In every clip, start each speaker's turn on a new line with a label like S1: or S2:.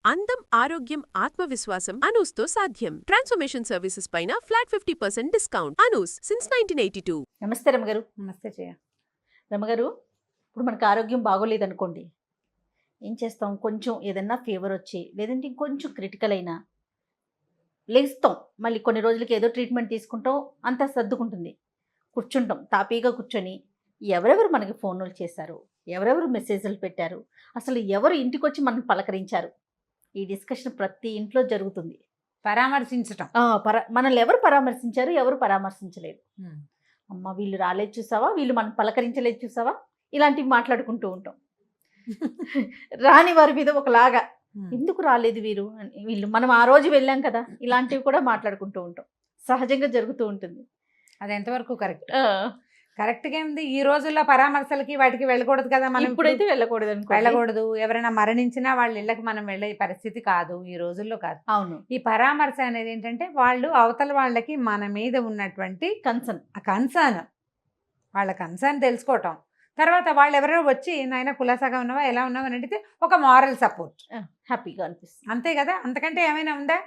S1: అందం, ఆరోగ్యం, ఆత్మవిశ్వాసం అనూస్తో సాధ్యం. ట్రాన్స్ఫర్మేషన్ సర్వీసెస్ పైన ఫ్లాట్ 50% డిస్కౌంట్. అనూస్ సిన్స్ 1982.
S2: నమస్తే రమగారు.
S3: నమస్తే జయ.
S2: రమగారు, ఇప్పుడు మనకు ఆరోగ్యం బాగోలేదనుకోండి, ఏం చేస్తాం? కొంచెం ఏదన్నా ఫీవర్ వచ్చి లేదంటే ఇంకొంచెం క్రిటికల్ అయినా లేస్తాం, మళ్ళీ కొన్ని రోజులకి ఏదో ట్రీట్మెంట్ తీసుకుంటాం, అంతా సర్దుకుంటుంది. కూర్చుంటాం, తాపీగా కూర్చొని ఎవరెవరు మనకి ఫోన్లు చేశారు, ఎవరెవరు మెసేజ్లు పెట్టారు, అసలు ఎవరు ఇంటికి వచ్చి మనల్ని పలకరించారు, ఈ డిస్కషన్ ప్రతి ఇంట్లో జరుగుతుంది.
S3: పరామర్శించటం.
S2: మనల్ని ఎవరు పరామర్శించారు, ఎవరు పరామర్శించలేదు. అమ్మ వీళ్ళు రాలేదు చూసావా, వీళ్ళు మనం పలకరించలేదు చూసావా, ఇలాంటివి మాట్లాడుకుంటూ ఉంటాం. రాని వారి మీద ఒకలాగా ఎందుకు రాలేదు వీరు, వీళ్ళు మనం ఆ రోజు వెళ్ళాం కదా, ఇలాంటివి కూడా మాట్లాడుకుంటూ ఉంటాం. సహజంగా జరుగుతూ ఉంటుంది.
S3: అది ఎంతవరకు కరెక్ట్? కరెక్ట్గా ఉంది. ఈ రోజుల్లో పరామర్శలకి వాటికి వెళ్ళకూడదు కదా. మనం
S2: ఇప్పుడైతే
S3: వెళ్ళకూడదు. ఎవరైనా మరణించినా వాళ్ళ ఇళ్ళకి మనం వెళ్ళే పరిస్థితి కాదు, ఈ రోజుల్లో కాదు.
S2: అవును.
S3: ఈ పరామర్శ అనేది ఏంటంటే వాళ్ళు అవతల వాళ్ళకి మన మీద ఉన్నటువంటి కన్సర్న్ వాళ్ళ కన్సర్న్ తెలుసుకోవటం, తర్వాత వాళ్ళు ఎవరైనా వచ్చి నాయన కులాసాగా ఉన్నావా, ఎలా ఉన్నావా అని అడిగితే ఒక మారల్ సపోర్ట్,
S2: హ్యాపీగా అనిపిస్తుంది.
S3: అంతే కదా. అంతకంటే ఏమైనా ఉందా?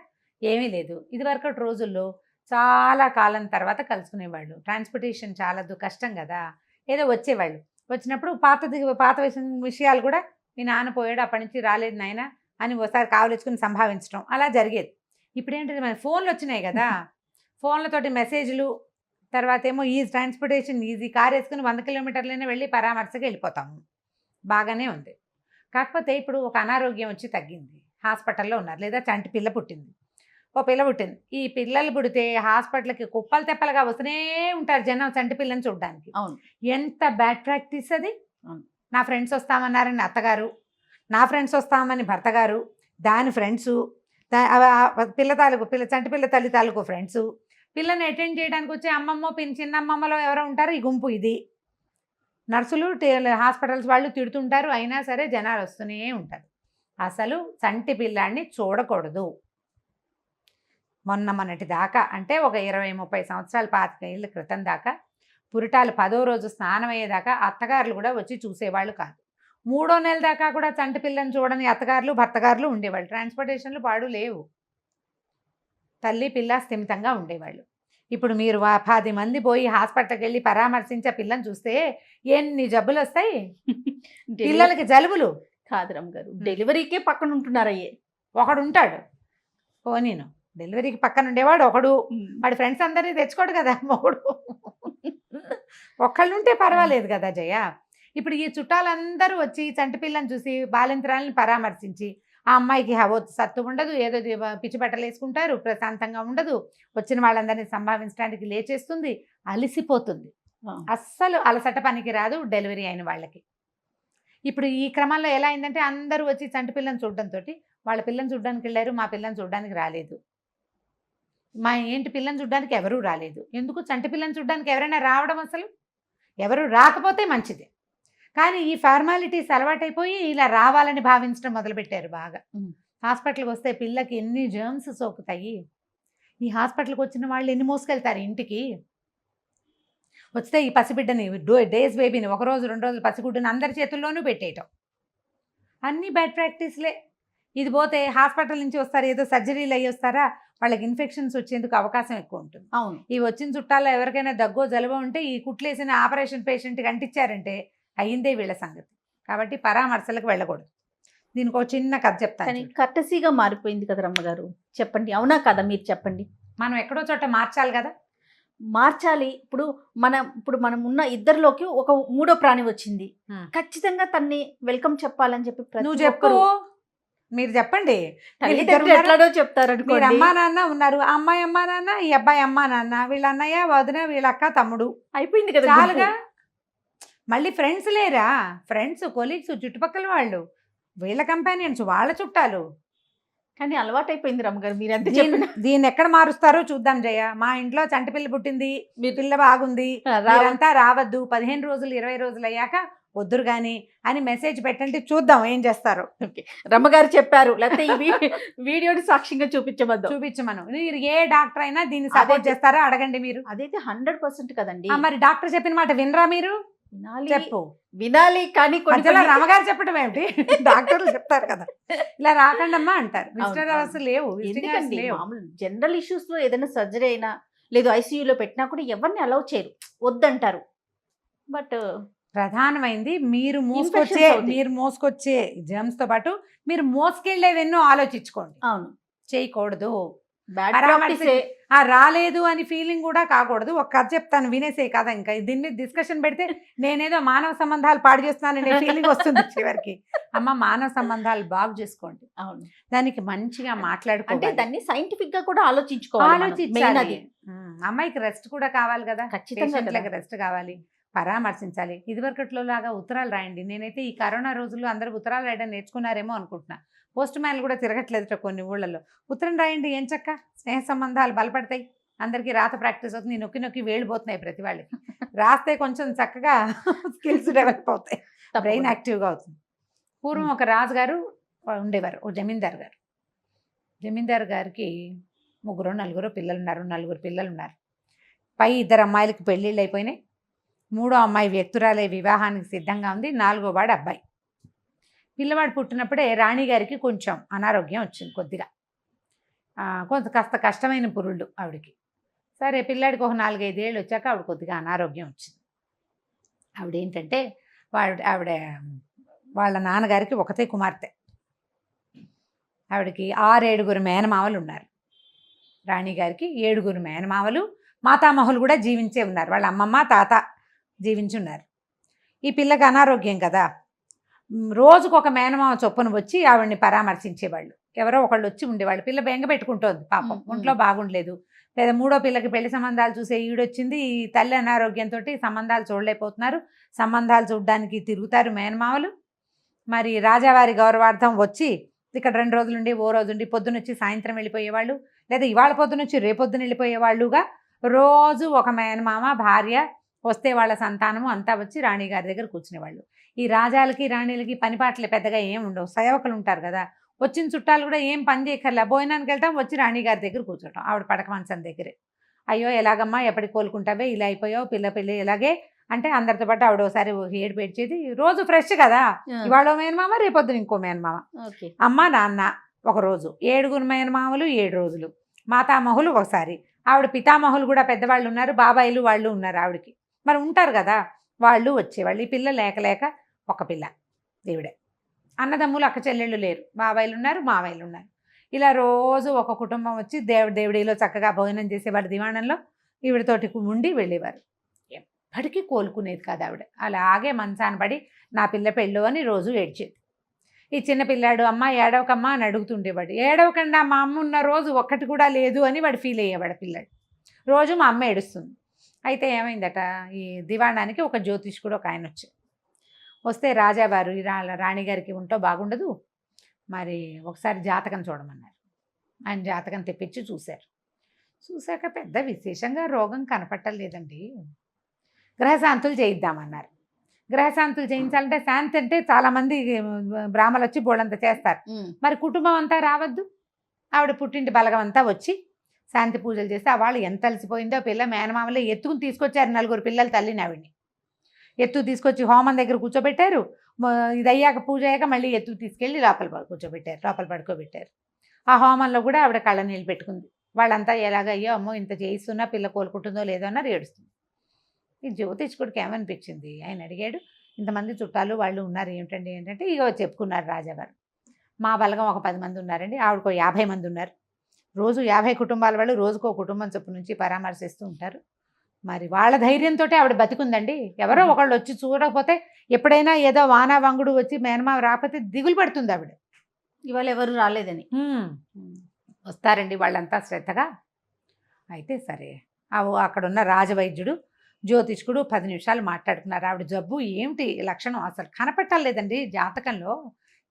S3: ఏమీ లేదు. ఇదివరకటి రోజుల్లో చాలా కాలం తర్వాత కలుసుకునేవాళ్ళు. ట్రాన్స్పోర్టేషన్ చాలా కష్టం కదా. ఏదో వచ్చేవాళ్ళు, వచ్చినప్పుడు పాత విషయాలు కూడా, మీ నాన్న పోయాడు అప్పటి నుంచి రాలేదు నాయన అని ఒకసారి కావలించుకుని సంభావించడం అలా జరిగేది. ఇప్పుడు ఏంటంటే మన ఫోన్లు వచ్చినాయి కదా, ఫోన్లతోటి మెసేజ్లు, తర్వాత ఏమో ట్రాన్స్పోర్టేషన్ ఈజీ, కార్ వేసుకుని 100 కిలోమీటర్లైనా వెళ్ళి పరామర్శగా వెళ్ళిపోతాము, బాగానే ఉంది. కాకపోతే ఇప్పుడు ఒక అనారోగ్యం వచ్చి తగ్గింది, హాస్పిటల్లో ఉన్నారు, లేదా చంటి పిల్ల పుట్టింది, ఈ పిల్లలు పుడితే హాస్పిటల్కి కుప్పలు తెప్పలుగా వస్తూనే ఉంటారు జనం చంటి పిల్లని చూడడానికి.
S2: అవును.
S3: ఎంత బ్యాడ్ ప్రాక్టీస్ అది. నా ఫ్రెండ్స్ వస్తామన్నారని అత్తగారు, నా ఫ్రెండ్స్ వస్తామని భర్త గారు, దాని ఫ్రెండ్సు, చంటి పిల్ల తల్లి తాలూకు ఫ్రెండ్సు, పిల్లని అటెండ్ చేయడానికి వచ్చే అమ్మమ్మో చిన్నమ్మమ్మలో ఎవరో ఉంటారు, ఈ గుంపు ఇది. నర్సులు హాస్పిటల్స్ వాళ్ళు తిడుతుంటారు, అయినా సరే జనాలు వస్తూనే ఉంటారు. అసలు చంటి పిల్లాన్ని చూడకూడదు. మొన్నటి దాకా, అంటే ఒక 20-30 సంవత్సరాలు 25 ఏళ్ళ క్రితం దాకా, పురిటాలు 10వ రోజు స్నానం అయ్యేదాకా అత్తగారులు కూడా వచ్చి చూసేవాళ్ళు కాదు. 3వ నెల దాకా కూడా చంటి పిల్లని చూడని అత్తగారులు భర్తగారులు ఉండేవాళ్ళు. ట్రాన్స్పోర్టేషన్లు పాడు లేవు, తల్లి పిల్ల స్థిమితంగా ఉండేవాళ్ళు. ఇప్పుడు మీరు 10 మంది పోయి హాస్పిటల్కి వెళ్ళి పరామర్శించే పిల్లని చూస్తే ఎన్ని జబ్బులు వస్తాయి. పిల్లలకి జలుబులు
S2: కాదు రమ్మగారు, డెలివరీకే పక్కన ఉంటున్నారయ్యే.
S3: ఒకడు ఉంటాడు, నేను డెలివరీకి పక్కన ఉండేవాడు ఒకడు, వాడి ఫ్రెండ్స్ అందరినీ తెచ్చుకోడు కదా మొగుడు. ఒక్కళ్ళు ఉంటే పర్వాలేదు కదా జయ. ఇప్పుడు ఈ చుట్టాలందరూ వచ్చి చంటి పిల్లని చూసి బాలింతరాలని పరామర్శించి, ఆ అమ్మాయికి సత్తు ఉండదు, ఏదో పిచ్చి బట్టలు వేసుకుంటారు, ప్రశాంతంగా ఉండదు, వచ్చిన వాళ్ళందరినీ సంభావించడానికి లేచేస్తుంది, అలిసిపోతుంది. అస్సలు అలసట పనికి రాదు డెలివరీ అయిన వాళ్ళకి. ఇప్పుడు ఈ క్రమంలో ఎలా అయిందంటే అందరూ వచ్చి చంటి పిల్లని చూడడంతో వాళ్ళ పిల్లని చూడడానికి వెళ్ళారు, మా పిల్లని చూడడానికి రాలేదు. పిల్లని చూడడానికి ఎవరూ రాలేదు. ఎందుకు? చంటి పిల్లని చూడడానికి ఎవరైనా రావడం, అసలు ఎవరు రాకపోతే మంచిది. కానీ ఈ ఫార్మాలిటీస్ అలవాటైపోయి ఇలా రావాలని భావించడం మొదలుపెట్టారు బాగా. హాస్పిటల్కి వస్తే పిల్లకి ఎన్ని జర్మ్స్ సోకుతాయి. ఈ హాస్పిటల్కి వచ్చిన వాళ్ళు ఎన్ని మోసుకెళ్తారు ఇంటికి. వస్తే ఈ పసిబిడ్డని, డేస్ బేబీని, 1 రోజు 2 రోజులు పసిగుడ్డని అందరి చేతుల్లోనూ పెట్టేయటం, అన్నీ బ్యాడ్ ప్రాక్టీస్లే. ఇది పోతే హాస్పిటల్ నుంచి వస్తారు, ఏదో సర్జరీలు అయ్యి వస్తారా, వాళ్ళకి ఇన్ఫెక్షన్స్ వచ్చేందుకు అవకాశం ఎక్కువ ఉంటుంది.
S2: అవును.
S3: ఈ వచ్చిన చుట్టాల్లో ఎవరికైనా దగ్గో జలుబు ఉంటే ఈ కుట్లేసిన ఆపరేషన్ పేషెంట్కి అంటించారంటే అయ్యిందే వీళ్ళ సంగతి. కాబట్టి పరామర్శలకు వెళ్ళకూడదు. దీనికి ఒక చిన్న కథ చెప్తాను.
S2: కానీ కర్టసీగా మారిపోయింది కదా రమ్మగారు, చెప్పండి. అవునా కదా, మీరు చెప్పండి.
S3: మనం ఎక్కడో చోట మార్చాలి కదా.
S2: మార్చాలి. ఇప్పుడు మనం ఉన్న ఇద్దరిలోకి ఒక 3వ ప్రాణి వచ్చింది, ఖచ్చితంగా తన్ని వెల్కమ్ చెప్పాలని చెప్పి
S3: నువ్వు చెప్పు, మీరు చెప్పండి.
S2: ఎట్లాడో చెప్తారు.
S3: మీరు అమ్మా నాన్న ఉన్నారు, ఆ అమ్మాయి అమ్మా నాన్న, ఈ అబ్బాయి అమ్మా నాన్న, వీళ్ళ అన్నయ్య వదిన, వీళ్ళ అక్క తమ్ముడు,
S2: అయిపోయింది కదా
S3: చాలుగా. మళ్ళీ ఫ్రెండ్స్ లేరా? ఫ్రెండ్స్, కొలీగ్స్, చుట్టుపక్కల వాళ్ళు, వీళ్ళ కంపానియన్స్, వాళ్ళ చుట్టాలు.
S2: కానీ అలవాటైపోయింది రమ్మగారు, మీరంతా
S3: దీన్ని ఎక్కడ మారుస్తారో చూద్దాం జయ. మా ఇంట్లో చంటి పిల్ల పుట్టింది, మీ పిల్ల బాగుంది, మీరంతా రావద్దు, 15 రోజులు 20 రోజులు అయ్యాక వద్దురు గాని అని మెసేజ్ పెట్టండి, చూద్దాం ఏం చేస్తారు.
S2: రమ్మగారు చెప్పారు, లేకపోతే ఈ వీడియోని సాక్ష్యంగా చూపించమను.
S3: మీరు ఏ డాక్టర్ అయినా దీన్ని సపోర్ట్ చేస్తారా అడగండి. మీరు
S2: అదైతే 100% కదండి.
S3: మరి డాక్టర్ చెప్పిన మాట వినరా మీరు?
S2: వినాలి
S3: చెప్పు.
S2: వినాలి కానీ
S3: మధ్యలో రమగారు చెప్పడం ఏమిటి? డాక్టర్లు చెప్తారు కదా, ఇలా రాకండమ్మా అంటారు. విజిటర్ అవర్స్ లేవు, విజిటింగ్ అవర్స్
S2: ఎందుకండి
S3: లేవు.
S2: మామూలు జనరల్ ఇష్యూస్ లో ఏదైనా సర్జరీ అయినా లేదు ఐసీయూలో పెట్టినా కూడా ఎవరిని అలౌ చేయరు, వద్దంటారు. బట్
S3: ప్రధానమైంది మీరు
S2: అవుతాయి.
S3: మోసుకొచ్చే జర్మ్స్ తో పాటు మీరు మోసుకెళ్లేవెన్నో ఆలోచించుకోండి.
S2: అవును,
S3: చేయకూడదు.
S2: బ్యాడ్
S3: పరామర్శ రాలేదు అని ఫీలింగ్ కూడా కాకూడదు. ఒక కథ చెప్తాను, వినేసే కదా. ఇంకా దీన్ని డిస్కషన్ పెడితే నేనేదో మానవ సంబంధాలు పాడు చేస్తున్నాననే ఫీలింగ్ వస్తుంది చివరికి. అమ్మ, మానవ సంబంధాలు బాగు చేసుకోండి,
S2: అవును.
S3: దానికి మంచిగా
S2: అంటే
S3: మాట్లాడుకోవాలి,
S2: దాన్ని సైంటిఫిక్ గా కూడా ఆలోచించుకోవాలి మనం. Main
S3: ఆలోచించాలి.
S2: అది.
S3: అమ్మాయికి రెస్ట్ కూడా కావాలి కదా,
S2: ఖచ్చితంగా
S3: పేషెంట్లకు
S2: కదా.
S3: రెస్ట్ కావాలి, పరామర్శించాలి. ఇదివరకట్లో లాగా ఉత్తరాలు రాయండి. నేనైతే ఈ కరోనా రోజుల్లో అందరూ ఉత్తరాలు రాయడం నేర్చుకున్నారేమో అనుకుంటున్నా. పోస్ట్ మ్యాన్లు కూడా తిరగట్లేదు కొన్ని ఊళ్ళల్లో. ఉత్తరం రాయండి, ఏం చక్క స్నేహ సంబంధాలు బలపడతాయి, అందరికీ రాత ప్రాక్టీస్ అవుతుంది. నొక్కి నొక్కి వేడిపోతున్నాయి ప్రతి వాళ్ళకి. రాస్తే కొంచెం చక్కగా స్కిల్స్ డెవలప్ అవుతాయి, బ్రెయిన్ యాక్టివ్గా అవుతుంది. పూర్వం ఒక రాజుగారు ఉండేవారు, ఓ జమీందార్ గారు. జమీందార్ గారికి 3-4 పిల్లలు ఉన్నారు, 4 పిల్లలు ఉన్నారు. పై 2 అమ్మాయిలకి పెళ్ళిళ్ళు అయిపోయినాయి. 3వ అమ్మాయి వ్యక్తురాలే వివాహానికి సిద్ధంగా ఉంది. 4వ వాడు అబ్బాయి. పిల్లవాడు పుట్టినప్పుడే రాణిగారికి కొంచెం అనారోగ్యం వచ్చింది కొద్దిగా. కాస్త కష్టమైన పురుళ్ళు ఆవిడకి. సరే, పిల్లాడికి ఒక 4-5 ఏళ్ళు వచ్చాక ఆవిడ కొద్దిగా అనారోగ్యం వచ్చింది. ఆవిడేంటంటే ఆవిడ వాళ్ళ నాన్నగారికి ఒకతే కుమార్తె. ఆవిడకి 6-7 మేనమామలు ఉన్నారు. రాణిగారికి 7 మేనమామలు, మాతామహులు కూడా జీవించే ఉన్నారు. వాళ్ళ అమ్మమ్మ తాత జీవించి ఉన్నారు. ఈ పిల్లకి అనారోగ్యం కదా, రోజుకు ఒక మేనమామ చొప్పున వచ్చి ఆవిడని పరామర్శించేవాళ్ళు. ఎవరో ఒకళ్ళు వచ్చి ఉండేవాళ్ళు. పిల్ల బెంగ పెట్టుకుంటోంది పాపం, ఒంట్లో బాగుండలేదు. లేదా 3వ పిల్లకి పెళ్లి సంబంధాలు చూసే ఈడొచ్చింది. ఈ తల్లి అనారోగ్యంతో సంబంధాలు చూడలేకపోతున్నారు. సంబంధాలు చూడడానికి తిరుగుతారు మేనమామలు. మరి రాజావారి గౌరవార్థం వచ్చి ఇక్కడ 2 రోజులుండి ఓ రోజుండి పొద్దునొచ్చి సాయంత్రం వెళ్ళిపోయేవాళ్ళు, లేదా ఇవాళ పొద్దునొచ్చి రేపొద్దున వెళ్ళిపోయేవాళ్ళుగా రోజు ఒక మేనమామ భార్య వస్తే వాళ్ళ సంతానము అంతా వచ్చి రాణిగారి దగ్గర కూర్చునేవాళ్ళు. ఈ రాజాలకి రాణిలకి పనిపాట్లే పెద్దగా ఏం ఉండవు, సేవకులు ఉంటారు కదా. వచ్చిన చుట్టాలు కూడా ఏం పని చేయక్కర్లే, భోజనానికి వెళ్తాం, వచ్చి రాణిగారి దగ్గర కూర్చోటం ఆవిడ పడక మంచం దగ్గరే. అయ్యో ఎలాగమ్మా, ఎప్పటికి కోలుకుంటావే, ఇలా అయిపోయావు, పిల్ల పెళ్ళి ఇలాగే అంటే అందరితో పాటు ఆవిడ ఒకసారి ఏడు పెడిచేది. రోజు ఫ్రెష్ కదా, ఇవాళ మేనమామ రేపొద్దున ఇంకో మేనమామ. అమ్మ నాన్న ఒకరోజు, 7 మేనమామలు 7 రోజులు, మాతామహులు ఒకసారి. ఆవిడ పితామహులు కూడా పెద్దవాళ్ళు ఉన్నారు, బాబాయిలు వాళ్ళు ఉన్నారు ఆవిడకి. మరి ఉంటారు కదా, వాళ్ళు వచ్చేవాళ్ళు. ఈ పిల్ల లేక ఒక పిల్ల ఈవిడే. అన్నదమ్ములు అక్క చెల్లెళ్ళు లేరు, బాబాయిలు ఉన్నారు, మావయ్యలు ఉన్నారు. ఇలా రోజు ఒక కుటుంబం వచ్చి దేవుడిలో చక్కగా భోజనం చేసేవారు దివాణంలో. ఈవిడతోటి ఉండి వెళ్ళేవారు. ఎప్పటికీ కోలుకునేది కాదు ఆవిడ. అలాగే మంచాన పడి నా పిల్ల పెళ్ళు అని రోజు ఏడ్చేది. ఈ చిన్న పిల్లాడు అమ్మ ఏడవకమ్మా అని అడుగుతుండేవాడు. ఏడవకుండా మా అమ్మ ఉన్న రోజు ఒక్కటి కూడా లేదు అని వాడు ఫీల్ అయ్యేవాడు పిల్లాడు. రోజు మా అమ్మ ఏడుస్తుంది. అయితే ఏమైందట, ఈ దివాణానికి ఒక జ్యోతిష్కుడు ఒక ఆయన వస్తే రాజావారు రాణిగారికి ఉంటో బాగుండదు, మరి ఒకసారి జాతకం చూడమన్నారు. ఆయన జాతకం తెప్పించి చూశారు. చూశాక పెద్ద విశేషంగా రోగం కనపట్టలేదండి. గ్రహశాంతులు చేయిద్దామన్నారు. గ్రహశాంతులు చేయించాలంటే శాంతి అంటే చాలామంది బ్రాహ్మలు వచ్చి బోళ్ళంతా చేస్తారు. మరి కుటుంబం అంతా రావద్దు. ఆవిడ పుట్టింటి బలగం అంతా వచ్చి శాంతి పూజలు చేస్తే ఆ వాళ్ళు ఎంత అలసిపోయిందో. పిల్ల మేనమామలే ఎత్తుకుని తీసుకొచ్చారు 4 పిల్లల తల్లిని. ఆవిడ్ని తీసుకొచ్చి హోమం దగ్గర కూర్చోబెట్టారు. ఇది అయ్యాక పూజ అయ్యాక మళ్ళీ తీసుకెళ్ళి లోపల పడుకోబెట్టారు. ఆ హోమంలో కూడా ఆవిడ కళ్ళ నీళ్ళు పెట్టుకుంది. వాళ్ళంతా ఎలాగయ్యో అమ్మో ఇంత చేయిస్తున్నా పిల్ల కోలుకుంటుందో లేదో అన్నారు, ఏడుస్తుంది. ఈ జ్యోతిష్కుడికి ఏమనిపించింది, ఆయన అడిగాడు, ఇంతమంది చుట్టాలు వాళ్ళు ఉన్నారు ఏంటంటే ఇగో చెప్పుకున్నారు రాజావారు. మా బలగం ఒక 10 మంది ఉన్నారండి, ఆవిడకో 50 మంది ఉన్నారు. రోజు 50 కుటుంబాల వాళ్ళు రోజుకో కుటుంబం చొప్పు నుంచి పరామర్శిస్తూ ఉంటారు. మరి వాళ్ళ ధైర్యంతో ఆవిడ బతికుందండి. ఎవరో ఒకళ్ళు వచ్చి చూడకపోతే, ఎప్పుడైనా ఏదో వానా వంగుడు వచ్చి మేనమావ రాకపోతే దిగులు పడుతుంది ఆవిడ.
S2: ఇవాళ ఎవరు రాలేదని.
S3: వస్తారండి వాళ్ళంతా శ్రద్ధగా. అయితే సరే, అక్కడున్న రాజవైద్యుడు జ్యోతిష్కుడు 10 నిమిషాలు మాట్లాడుకున్నారు. ఆవిడ జబ్బు ఏమిటి లక్షణం అసలు కనపట్టాలేదండి జాతకంలో.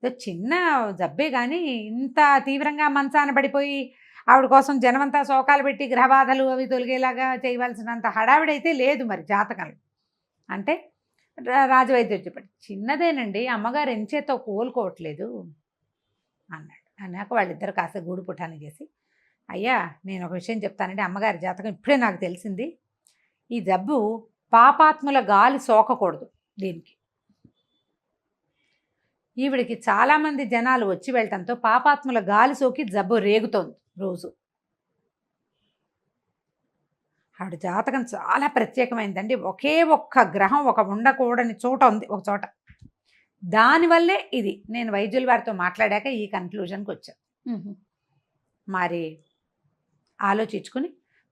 S3: ఏదో చిన్న జబ్బే కానీ ఇంత తీవ్రంగా మంచాన పడిపోయి ఆవిడ కోసం జనమంతా శోకాలు పెట్టి గ్రహబాధలు అవి తొలగేలాగా చేయవలసినంత హడావిడైతే లేదు మరి జాతకంలో. అంటే రాజవైద్యుడు చెప్పాడు, చిన్నదేనండి, అమ్మగారు ఎంచేతో కోలుకోవట్లేదు అన్నాడు. అన్నాక వాళ్ళిద్దరు కాస్త గూడు పుటాన్ని చేసి, అయ్యా నేను ఒక విషయం చెప్తానండి, అమ్మగారి జాతకం ఇప్పుడే నాకు తెలిసింది. ఈ జబ్బు పాపాత్ముల గాలి సోకకూడదు, దీనికి. ఈవిడికి చాలామంది జనాలు వచ్చి వెళ్ళటంతో పాపాత్ముల గాలి సోకి జబ్బు రేగుతోంది రోజు. ఆవిడ జాతకం చాలా ప్రత్యేకమైందండి. ఒకే ఒక్క గ్రహం ఒక ఉండకూడని చోట ఉంది ఒక చోట. దానివల్లే ఇది నేను వైద్యుల వారితో మాట్లాడాక ఈ కన్క్లూజన్కి వచ్చాను. మరి ఆలోచించుకుని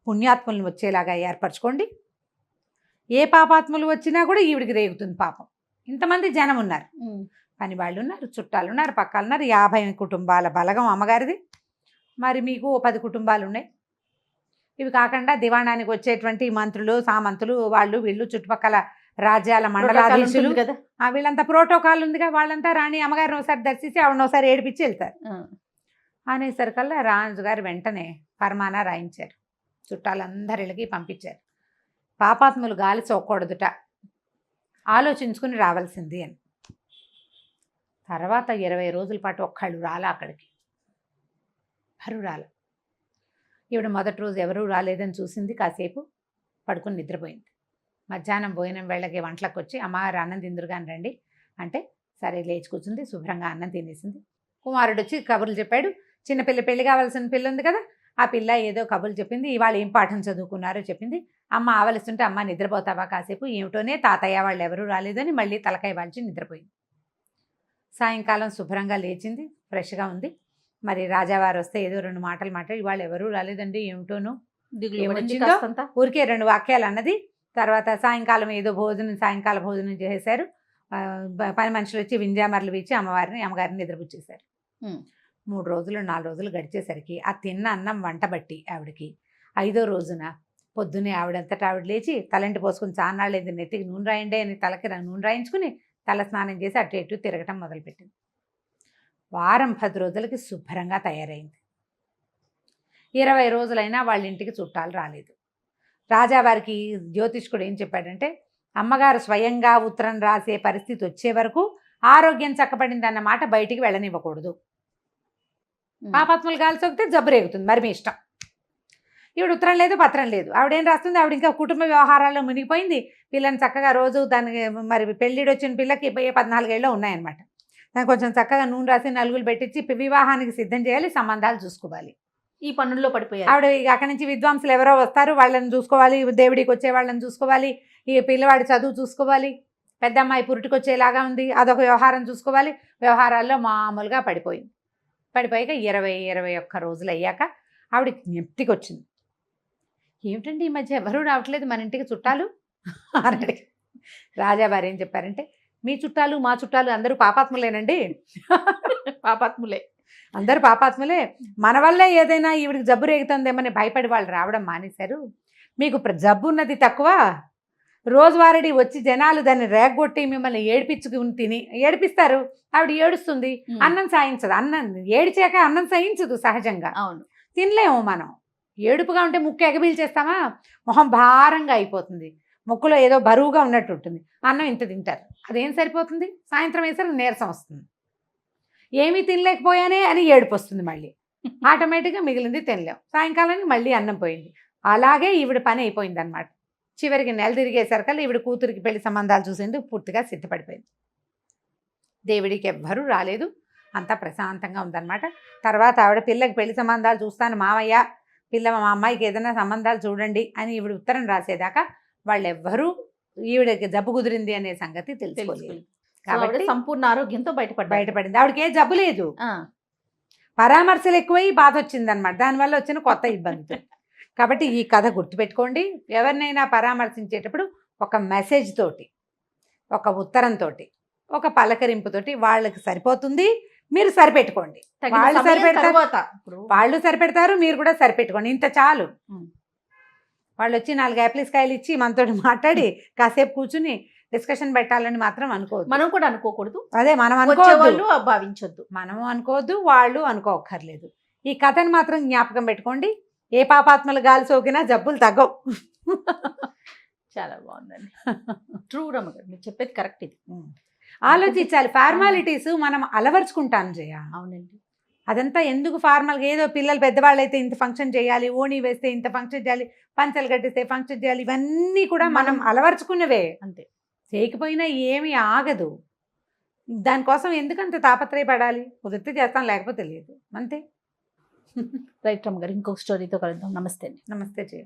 S3: పుణ్యాత్ములను వచ్చేలాగా ఏర్పరచుకోండి. ఏ పాపాత్ములు వచ్చినా కూడా ఈవిడికి రేగుతుంది పాపం. ఇంతమంది జనం ఉన్నారు, పని వాళ్ళు ఉన్నారు, చుట్టాలు ఉన్నారు, పక్కలు ఉన్నారు. 50 కుటుంబాల బలగం అమ్మగారిది. మరి మీకు 10 కుటుంబాలు ఉన్నాయి. ఇవి కాకుండా దివాణానికి వచ్చేటువంటి మంత్రులు, సామంతులు, వాళ్ళు వీళ్ళు చుట్టుపక్కల రాజ్యాల మండలాధీశులు
S2: కదా,
S3: వీళ్ళంతా ప్రోటోకాల్ ఉందిగా. వాళ్ళంతా రాణి అమ్మగారిని ఒకసారి దర్శించి ఆవిడని ఒకసారి ఏడిపించి వెళ్తారు. అనేసరికల్లా రాజుగారు వెంటనే ఫర్మానా రాయించారు, చుట్టాలందరిళ్ళకి పంపించారు. పాపాత్ములు గాలి సోకూడదుట, ఆలోచించుకుని రావాల్సింది అని. తర్వాత 20 రోజుల పాటు ఒక్కళ్ళు రాలా అక్కడికి, ఎవరు రాల. ఈవిడ మొదటి రోజు ఎవరూ రాలేదని చూసింది, కాసేపు పడుకుని నిద్రపోయింది. మధ్యాహ్నం భోజనం వేళకి వంటలకు వచ్చి అమ్మగారు అన్నం తిందురుగాని రండి అంటే సరే లేచి కూర్చుంది. శుభ్రంగా అన్నం తినేసింది. కుమారుడు వచ్చి కబుర్లు చెప్పాడు. చిన్నపిల్ల, పెళ్లి కావాల్సిన పిల్ల ఉంది కదా, ఆ పిల్ల ఏదో కబుర్లు చెప్పింది. ఇవాళ ఏం పాఠం చదువుకున్నారో చెప్పింది. అమ్మ ఆవలిస్తుంటే అమ్మ నిద్రపోతావా కాసేపు, ఏమిటోనే తాతయ్య వాళ్ళు ఎవరూ రాలేదని మళ్ళీ తలకాయ వాల్చి నిద్రపోయింది. సాయంకాలం శుభ్రంగా లేచింది, ఫ్రెష్గా ఉంది. మరి రాజావారు వస్తే ఏదో 2 మాటలు మాట్లాడి ఇవాళ ఎవరూ రాలేదండి ఏమిటోనో, ఏమొచ్చిందో ఊరికే 2 వాక్యాలు అన్నది. తర్వాత సాయంకాలం ఏదో సాయంకాల భోజనం చేశారు. పని మనుషులు వచ్చి వింజామర్లు వీచి అమ్మగారిని నిద్రపుచ్చేశారు. 3 రోజులు 4 రోజులు గడిచేసరికి ఆ తిన్న అన్నం వంట బట్టి ఆవిడకి 5వ రోజున పొద్దున్నే ఆవిడంతటా ఆవిడ లేచి తలంటి పోసుకుని చాన్నాళ్ళు ఏది నెత్తికి నూనె రాయండి అని తలకి నూనె రాయించుకుని తల స్నానం చేసి అటు ఇటు తిరగటం మొదలుపెట్టింది. వారం 10 రోజులకి శుభ్రంగా తయారైంది. 20 రోజులైనా వాళ్ళ ఇంటికి చుట్టాలు రాలేదు. రాజావారికి జ్యోతిష్కుడు ఏం చెప్పాడంటే, అమ్మగారు స్వయంగా ఉత్తరం రాసే పరిస్థితి వచ్చే వరకు ఆరోగ్యం చక్కబడిందన్న మాట బయటికి వెళ్ళనివ్వకూడదు. పాపాత్మలు గాలి సోకితే జబ్బు రేగుతుంది, మరి మీ ఇష్టం. ఈవిడ ఉత్తరం లేదు, పత్రం లేదు. ఆవిడేం రాస్తుంది, ఆవిడ ఇంకా కుటుంబ వ్యవహారాల్లో మునిగిపోయింది. పిల్లని చక్కగా రోజు దానికి మరి పెళ్ళిడు వచ్చిన పిల్లకి 14 ఏళ్ళు ఉన్నాయన్నమాట. దానికి కొంచెం చక్కగా నూనె రాసి నలుగులు పెట్టించి వివాహానికి సిద్ధం చేయాలి, సంబంధాలు చూసుకోవాలి.
S2: ఈ పనుల్లో పడిపోయారు
S3: ఆవిడ. అక్కడి నుంచి విద్వాంసులు ఎవరో వస్తారు, వాళ్ళని చూసుకోవాలి, దేవుడికి వచ్చే వాళ్ళని చూసుకోవాలి, ఈ పిల్లవాడి చదువు చూసుకోవాలి, పెద్ద అమ్మాయి పురుటికి వచ్చేలాగా ఉంది, అదొక వ్యవహారం చూసుకోవాలి. వ్యవహారాల్లో మామూలుగా పడిపోయాక 20-21 రోజులు అయ్యాక ఆవిడ జ్ఞప్తికి వచ్చింది. ఏమిటండి ఈ మధ్య ఎవరూ రావట్లేదు మన ఇంటికి చుట్టాలు అని. రాజావారు ఏం చెప్పారంటే, మీ చుట్టాలు మా చుట్టాలు అందరూ పాపాత్ములేనండి.
S2: పాపాత్ములే,
S3: అందరూ పాపాత్ములే. మన వల్ల ఏదైనా ఈవిడికి జబ్బు రేగుతుందేమని భయపడి వాళ్ళు రావడం మానేశారు. మీకు జబ్బు ఉన్నది తక్కువ, రోజువారీ వచ్చి జనాలు దాన్ని రేగొట్టి మిమ్మల్ని ఏడిపిస్తారు. ఆవిడ ఏడుస్తుంది, అన్నం సాయించదు. అన్నం ఏడిచాక అన్నం సాయించదు సహజంగా.
S2: అవును,
S3: తినలేము మనం. ఏడుపుగా ఉంటే ముక్కు ఎగబీల్చేస్తామా, మొహం భారంగా అయిపోతుంది, ముక్కులో ఏదో బరువుగా ఉన్నట్టు ఉంటుంది. అన్నం ఇంత తింటారు, అదేం సరిపోతుంది. సాయంత్రం వేసరికి నీరసం వస్తుంది, ఏమీ తినలేకపోయానే అని ఏడుపు వస్తుంది. మళ్ళీ ఆటోమేటిక్గా మిగిలింది తినలేం. సాయంకాలానికి మళ్ళీ అన్నం పోయింది. అలాగే ఈవిడ పని అయిపోయింది అనమాట. చివరికి నెల తిరిగేసరికల్లా ఈవిడ కూతురికి పెళ్లి సంబంధాలు చూసేందుకు పూర్తిగా సిద్ధపడిపోయింది. దేవుడికి ఎవ్వరూ రాలేదు, అంతా ప్రశాంతంగా ఉందన్నమాట. తర్వాత ఆవిడ పిల్లకి పెళ్లి సంబంధాలు చూస్తాను మామయ్య, మా అమ్మాయికి ఏదైనా సంబంధాలు చూడండి అని ఈవిడ ఉత్తరం రాసేదాకా వాళ్ళెవ్వరూ ఈవిడకి జబ్బు కుదిరింది అనే సంగతి తెలుసుకోలేదు. కాబట్టి
S2: సంపూర్ణ ఆరోగ్యంతో
S3: బయటపడింది. ఆవిడకి ఏ జబ్బు లేదు, పరామర్శలు ఎక్కువై బాధ వచ్చిందనమాట. దానివల్ల వచ్చిన కొత్త ఇబ్బంది. కాబట్టి ఈ కథ గుర్తుపెట్టుకోండి. ఎవరినైనా పరామర్శించేటప్పుడు ఒక మెసేజ్ తోటి, ఒక ఉత్తరంతోటి, ఒక పలకరింపుతోటి వాళ్ళకి సరిపోతుంది. మీరు సరిపెట్టుకోండి, వాళ్ళు సరిపెడతారు, మీరు కూడా సరిపెట్టుకోండి. ఇంత చాలు. వాళ్ళు వచ్చి 4 యాపిల్స్ కాయలు ఇచ్చి మనతో మాట్లాడి కాసేపు కూర్చుని డిస్కషన్ పెట్టాలని మాత్రం అనుకోవద్దు.
S2: మనం కూడా అనుకోకూడదు.
S3: అదే మనం అనుకోవద్దు,
S2: భావించొద్దు,
S3: మనము అనుకోవద్దు, వాళ్ళు అనుకోక్కర్లేదు. ఈ కథను మాత్రం జ్ఞాపకం పెట్టుకోండి. ఏ పాపాత్మలు గాలి సోకినా జబ్బులు తగ్గవు.
S2: చాలా బాగుందండి. ట్రూ రమ్మగారు, మీరు చెప్పేది కరెక్ట్. ఇది
S3: ఆలోచించాలి. ఫార్మాలిటీస్ మనం అలవర్చుకుంటాం జయ.
S2: అవునండి.
S3: అదంతా ఎందుకు ఫార్మల్గా, ఏదో పిల్లలు పెద్దవాళ్ళు అయితే ఇంత ఫంక్షన్ చేయాలి, ఓణి వేస్తే ఇంత ఫంక్షన్ చేయాలి, పంచలు కట్టిస్తే ఫంక్షన్ చేయాలి, ఇవన్నీ కూడా మనం అలవర్చుకున్నవే.
S2: అంతే.
S3: చేయకపోయినా ఏమీ ఆగదు. దానికోసం ఎందుకంత తాపత్రయపడాలి? కుదిరితే చేస్తాం, లేకపోతే లేదు, అంతే.
S2: రైట్ రమ్మ గారు, ఇంకొక స్టోరీతో కలుద్దాం. నమస్తే అండి.
S3: నమస్తే జయ.